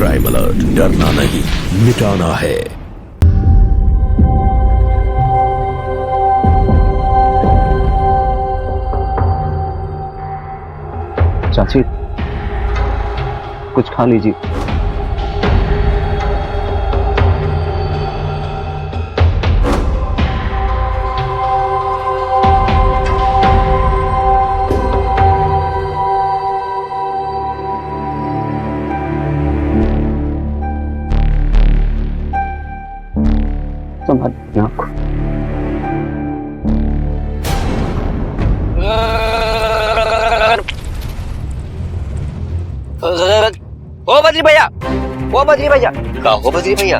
Crime alert, डरना नहीं मिटाना है। चाची कुछ खा लीजिए। संभालिए आपको। ओ बद्री भैया, ओ बद्री भैया, कहा हो बद्री भैया?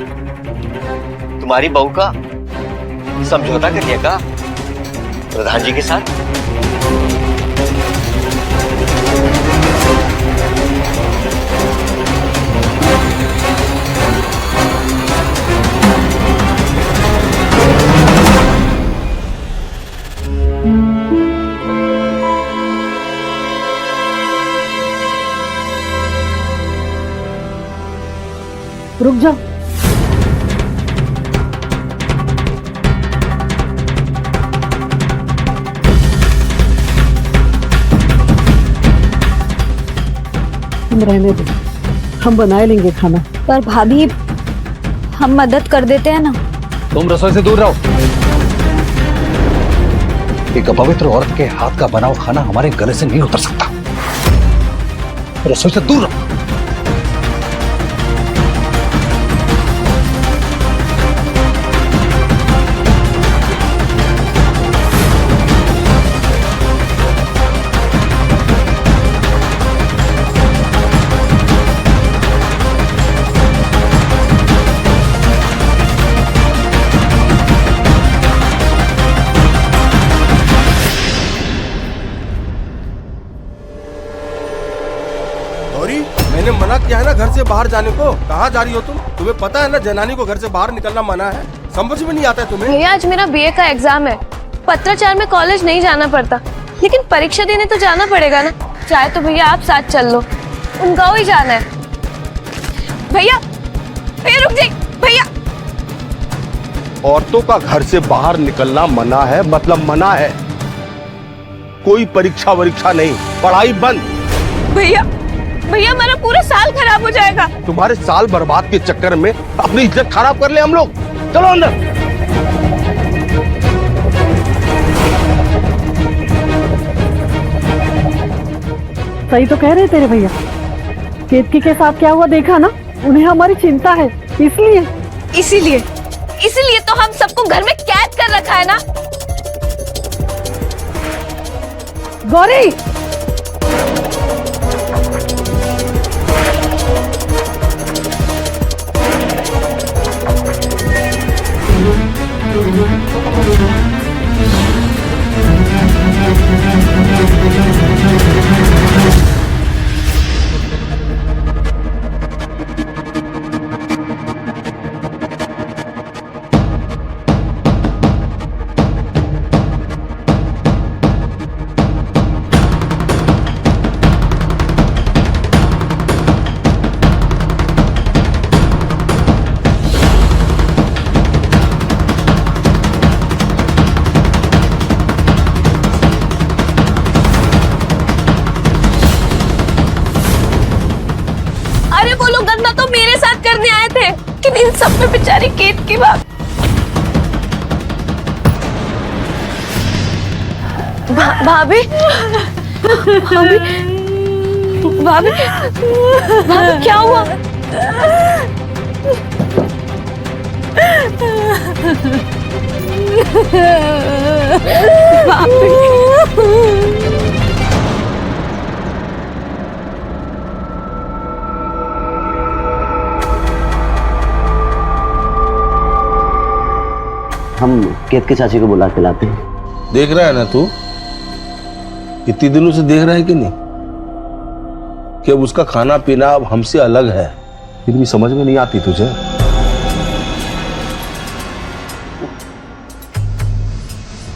तुम्हारी बहू का समझौता कर लिया का प्रधान जी के साथ? रुक जाओ। तुम रहने दो, हम बनाए लेंगे खाना। पर भाभी हम मदद कर देते हैं ना। तुम रसोई से दूर रहो। एक अपवित्र औरत के हाथ का बना हुआ खाना हमारे गले से नहीं उतर सकता। रसोई से दूर रहो। मैंने मना किया है ना घर से बाहर जाने को। कहाँ जा रही हो तुम? तुम्हें पता है ना जनानी को घर से बाहर निकलना मना है। समझ में नहीं आता है तुम्हें? भैया आज मेरा बीए का एग्जाम है, पत्राचार में कॉलेज नहीं जाना पड़ता, लेकिन परीक्षा देने तो जाना पड़ेगा ना। चाहे तो भैया आप साथ चल लो, उन गाँव ही जाना है। भैया भैया रुक जाइए भैया। औरतों का घर से बाहर निकलना मना है, मतलब मना है। कोई परीक्षा वरीक्षा नहीं, पढ़ाई बंद। भैया भैया हमारा पूरा साल खराब हो जाएगा। तुम्हारे साल बर्बाद के चक्कर में अपनी इज्जत खराब कर ले हम लोग। चलो अंदर। सही तो कह रहे तेरे भैया। केतकी के साथ क्या हुआ देखा ना, उन्हें हमारी चिंता है, इसीलिए तो हम सबको घर में कैद कर रखा है ना। गौरी तो मेरे साथ करने आए थे, लेकिन इन सब में बेचारी केत की बात। भाभी भाभी भाभी भाभी क्या हुआ? भाभी हम केत के चाची को बुला के लाते हैं। देख रहा है ना तू, इतनी दिनों से देख रहा है कि नहीं कि अब उसका खाना पीना अब हमसे अलग है, फिर भी समझ में नहीं आती तुझे।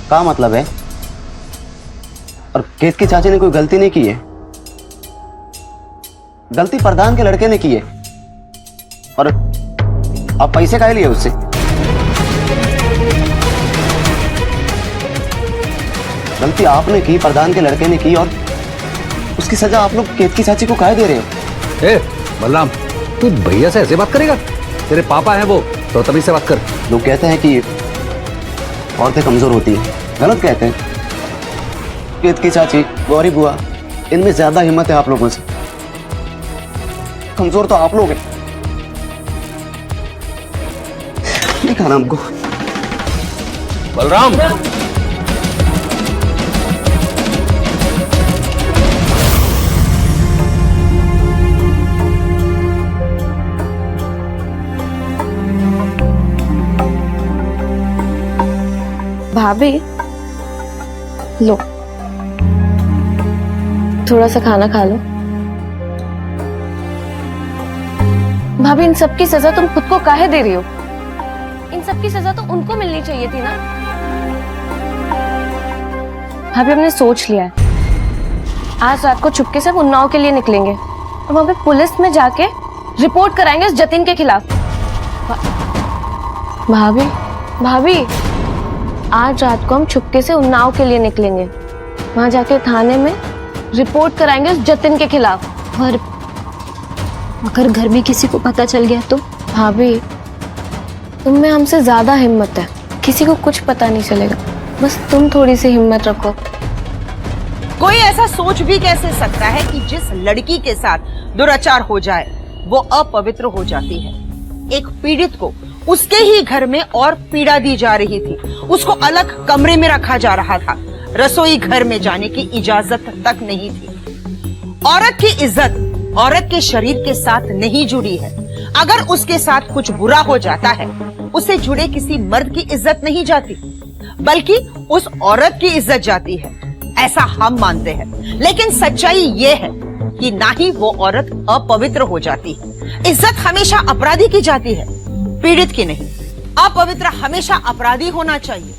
क्या मतलब है? और केत की चाची ने कोई गलती नहीं की है, गलती प्रधान के लड़के ने की है। और आप पैसे काहे लिए उससे? गलती आपने की, प्रधान के लड़के ने की, और उसकी सजा आप लोग केतकी चाची को काहे दे रहे हो? ए बलराम, तू भैया से ऐसे बात करेगा? तेरे पापा हैं वो, तो तभी से बात कर। लोग कहते हैं कि औरतें कमजोर होती हैं, गलत कहते हैं। केतकी चाची, गौरी बुआ, इनमें ज्यादा हिम्मत है आप लोगों से। कमजोर तो आप लोग हैं। दिखा ना हमको। बलराम, भाभी लो, थोड़ा सा खाना खा लो। भाभी, इन सब की सजा तुम खुद को काहे दे रही हो? इन सब की सजा तो उनको मिलनी चाहिए थी ना। भाभी, हमने सोच लिया है, आज रात को चुपके से उन्नाव के लिए निकलेंगे और वहां पे पुलिस में जाके रिपोर्ट कराएंगे उस जतिन के खिलाफ। भाभी भाभी, आज रात को हम चुपके से उन्नाव के लिए निकलेंगे, वहां जाके थाने में रिपोर्ट कराएंगे उस जतिन के खिलाफ। और अगर घर में किसी को पता चल गया तो? भाभी, तुम में हमसे ज्यादा हिम्मत है, किसी को कुछ पता नहीं चलेगा, बस तुम थोड़ी सी हिम्मत रखो। कोई ऐसा सोच भी कैसे सकता है कि जिस लड़की के साथ दुराचार हो जाए वो अपवित्र हो जाती है। एक पीड़ित को उसके ही घर में और पीड़ा दी जा रही थी, उसको अलग कमरे में रखा जा रहा था, रसोई घर में जाने की इजाजत तक नहीं थी। औरत की इज्जत औरत के शरीर के साथ नहीं जुड़ी है। अगर उसके साथ कुछ बुरा हो जाता है, उससे जुड़े किसी मर्द की इज्जत नहीं जाती, बल्कि उस औरत की इज्जत जाती है, ऐसा हम मानते हैं। लेकिन सच्चाई ये है कि ना ही वो औरत अपवित्र हो जाती है। इज्जत हमेशा अपराधी की जाती है, पीड़ित की नहीं। अपवित्र हमेशा अपराधी होना चाहिए,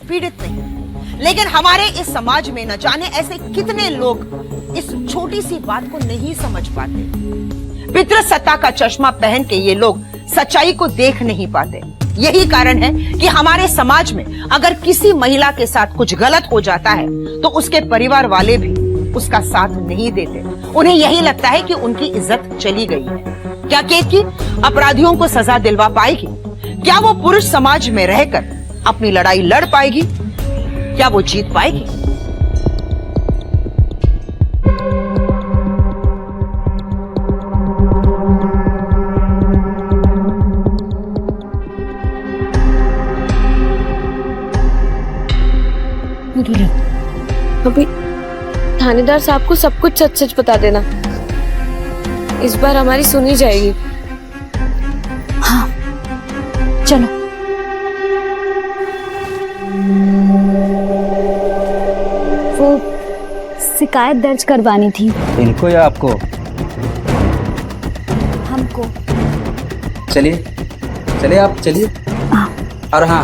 पीड़ित नहीं। लेकिन हमारे इस समाज में न जाने ऐसे कितने लोग इस छोटी सी बात को नहीं समझ पाते। पितृसत्ता का चश्मा पहन के ये लोग सच्चाई को देख नहीं पाते। यही कारण है कि हमारे समाज में अगर किसी महिला के साथ कुछ गलत हो जाता है तो उसके परिवार वाले भी उसका साथ नहीं देते। उन्हें यही लगता है कि उनकी इज्जत चली गई है। क्या केतकी अपराधियों को सजा दिलवा पाएगी? क्या वो पुरुष समाज में रहकर अपनी लड़ाई लड़ पाएगी? क्या वो जीत पाएगी? अभी थानेदार साहब को सब कुछ सच सच बता देना, इस बार हमारी सुनी जाएगी। हाँ, चलो। वो शिकायत दर्ज करवानी थी। इनको या आपको? हमको। चलिए चलिए, आप चलिए। और हाँ,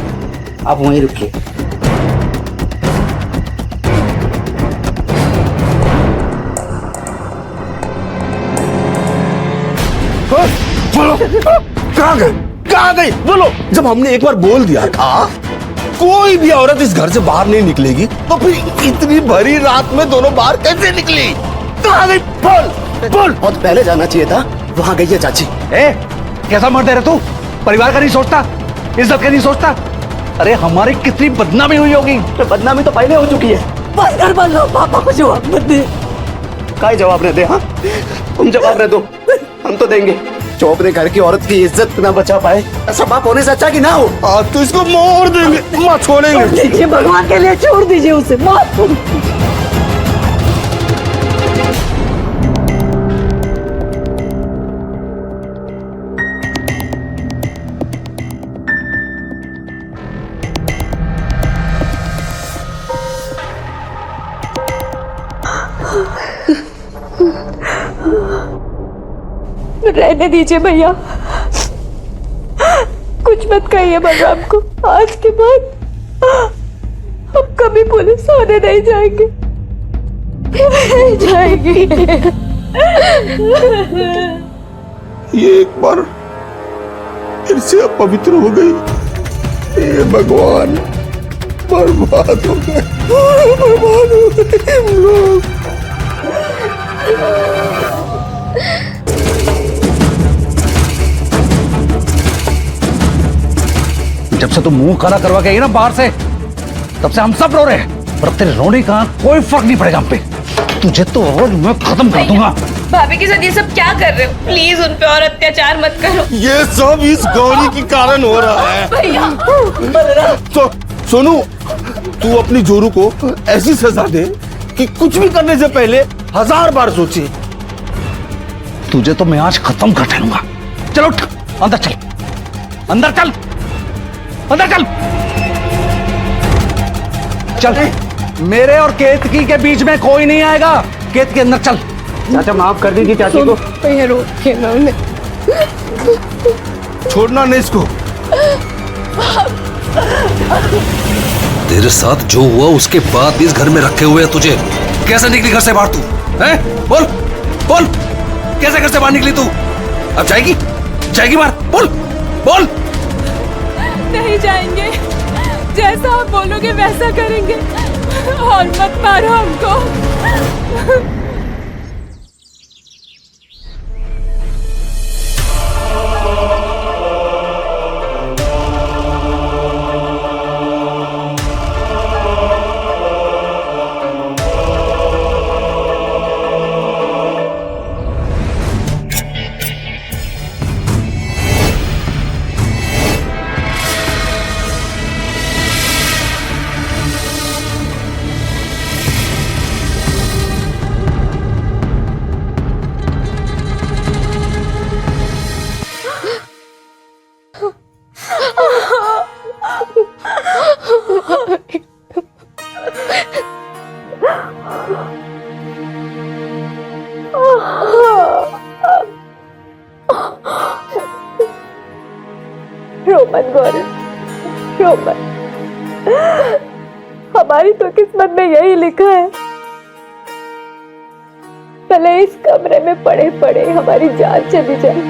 आप वहीं रुकिए। कहाँ गए? कहाँ गई? बोलो। जब हमने एक बार बोल दिया था कोई भी औरत इस घर से बाहर नहीं निकलेगी, तो फिर इतनी भरी रात में दोनों बाहर कैसे निकली? कहाँ गई? बोल बोल। बहुत पहले जाना चाहिए था, वहां गई है चाची। ए, कैसा मर्द है रे तू? परिवार का नहीं सोचता, इज्जत का नहीं सोचता? अरे हमारी कितनी बदनामी हुई होगी। तो बदनामी तो पहले हो चुकी है। बस कर बोल लो, पापा को जवाब मत दे। काय जवाब न दे? हाँ, तुम जवाब न दो, हम तो देंगे। जो अपने घर की औरत की इज्जत न बचा पाए, ऐसा बाप होने से अच्छा कि ना हो। तो इसको मोड़ देंगे, मत छोड़ेंगे। भगवान के लिए छोड़ दीजिए उसे, मत। रहने दीजिए भैया, कुछ मत कहिए बलराम को। आज के बाद हम कभी पुलिस आने नहीं जाएंगे, नहीं जाएंगे। ये एक बार फिर से अपवित्र हो गई। हे भगवान, बर्बाद हो गए, बर्बाद हो गए हम लोग। जब से तुम मुंह काला करवा के आई ना बाहर से, तब से हम सब रो रहे हैं, पर तेरे रोने का कोई फर्क नहीं पड़ेगा हम पे। तुझे तो और मैं खत्म कर दूंगा। भाभी के साथ ये सब क्या कर रहे हो? प्लीज उन पे और अत्याचार मत करो। ये सब इस गौरी के कारण हो रहा है। भैया तो सोनू, तू अपनी जोरू को ऐसी सजा दे कि कुछ भी करने से पहले 1000 बार सोचे। तुझे तो मैं आज खत्म कर डालूंगा। चलो उठ, अंदर चल, अंदर चल, अंदर चल, चल। मेरे और केतकी के बीच में कोई नहीं आएगा। केतकी अंदर चल। चाचा माफ कर दीजिए चाची को। भैया रोक के ना उन्हें। छोड़ना नहीं इसको। तेरे साथ जो हुआ उसके बाद इस घर में रखे हुए तुझे कैसे निकली घर से बाहर तू? हैं? बोल बोल, कैसे घर से बाहर निकली तू? अब जाएगी, जाएगी बाहर? बोल बोल। नहीं जाएंगे, जैसा आप बोलोगे वैसा करेंगे, और मत मारो हमको। रोमन गौरी, रोमन, हमारी तो किस्मत में यही लिखा है, भले इस कमरे में पड़े पड़े हमारी जान चली जाए,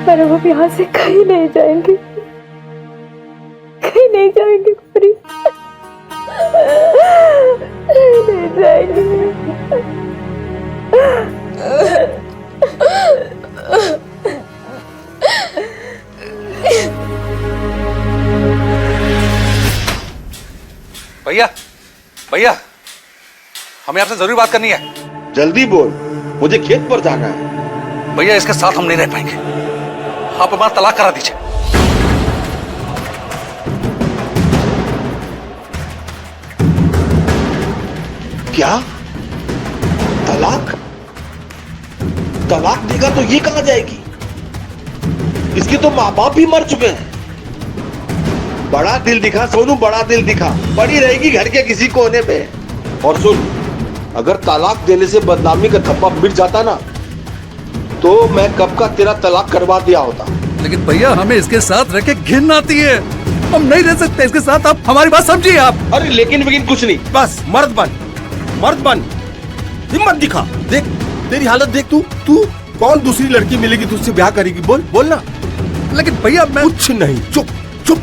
पर हम यहाँ से कहीं नहीं जाएंगे, कहीं नहीं जाएंगे गौरी, नहीं जाएंगे। भैया, भैया, हमें आपसे जरूरी बात करनी है। जल्दी बोल, मुझे खेत पर जाना है। भैया, इसके साथ हम नहीं रह पाएंगे। आप हमारा तलाक करा दीजिए। क्या? तलाक? तलाक देगा तो ये कहाँ जाएगी? इसके तो माँ बाप भी मर चुके हैं। बड़ा दिल दिखा सोनू, बड़ा दिल दिखा, पड़ी रहेगी घर के किसी कोने पे। और सुन, अगर तलाक देने से बदनामी का धब्बा मिट जाता ना, तो मैं कब का तेरा तलाक करवा दिया होता। लेकिन भैया, हमें इसके साथ रह के घिन आती है। हम नहीं रह सकते इसके साथ। आप हमारी बात समझिए। आप अरे लेकिन कुछ नहीं, बस मर्द बन, मर्द बन, हिम्मत दिखा। देख तेरी हालत देख, तू कौन दूसरी लड़की मिलेगी तुझसे ब्याह करेगी? बोल बोल ना। लेकिन भैया, मैं कुछ नहीं, चुप चुप।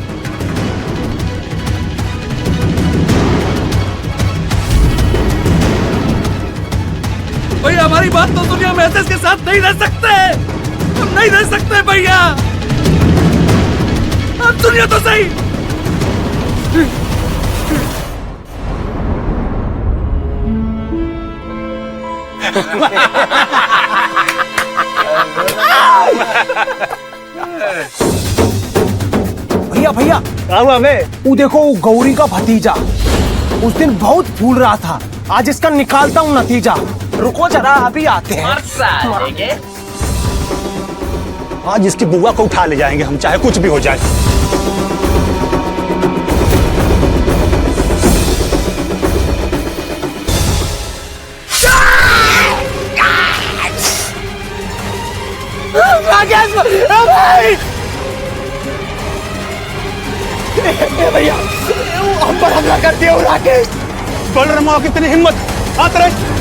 भैया, हमारी बात तो दुनिया में ऐसे इसके साथ नहीं रह सकते। हम नहीं रह सकते भैया। अब सुनिए तो सही। भैया भैया, वो देखो, वो गौरी का भतीजा उस दिन बहुत फूल रहा था। आज इसका निकालता हूँ नतीजा। रुको जरा, अभी आते हैं। आज इसकी बुआ को उठा ले जाएंगे हम, चाहे कुछ भी हो जाए। भैया, हम पर हमला कर दिया राकेश। बलरामा, कितनी हिम्मत! हाथ रख।